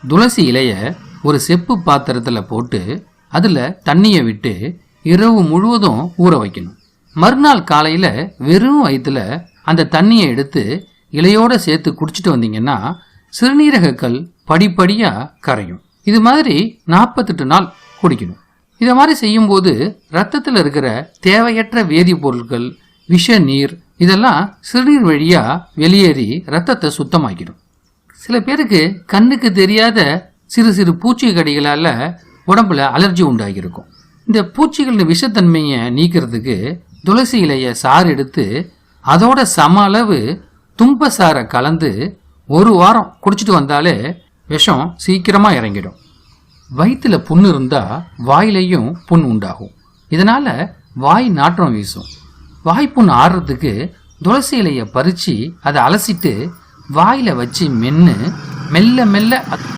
துளசி இலைய ஒரு செப்பு பாத்திரத்தில் போட்டு அதில் தண்ணியை விட்டு இரவு முழுவதும் ஊற வைக்கணும். மறுநாள் காலையில் வெறும் வயிற்றுல அந்த தண்ணியை எடுத்து இலையோடு சேர்த்து குடிச்சிட்டு வந்தீங்கன்னா சிறுநீரகக்கல் படிப்படியாக கரையும். இது மாதிரி 48 நாள் குடிக்கணும். இதை மாதிரி செய்யும்போது ரத்தத்தில் இருக்கிற தேவையற்ற வேதிப்பொருட்கள், விஷ நீர் இதெல்லாம் சிறுநீர் வழியாக வெளியேறி ரத்தத்தை சுத்தமாக்கிடும். சில பேருக்கு கண்ணுக்கு தெரியாத சிறு சிறு பூச்சி கடிகளால் உடம்புல அலர்ஜி உண்டாகியிருக்கும். இந்த பூச்சிகளின் விஷத்தன்மையை நீக்கிறதுக்கு துளசி இலையை சாறு எடுத்து அதோட சம அளவு தும்ப சாரை கலந்து 1 வாரம் குடிச்சிட்டு வந்தாலே விஷம் சீக்கிரமாக இறங்கிடும். வயிற்றுல புண்ணு இருந்தால் வாயிலையும் புண் உண்டாகும். இதனால் வாய் நாற்றம் வீசும். வாய்ப்புண் ஆறுறதுக்கு துளசி இலையை பறித்து அதை அலசிட்டு வாயில் வச்சு மென்று மெல்ல மெல்ல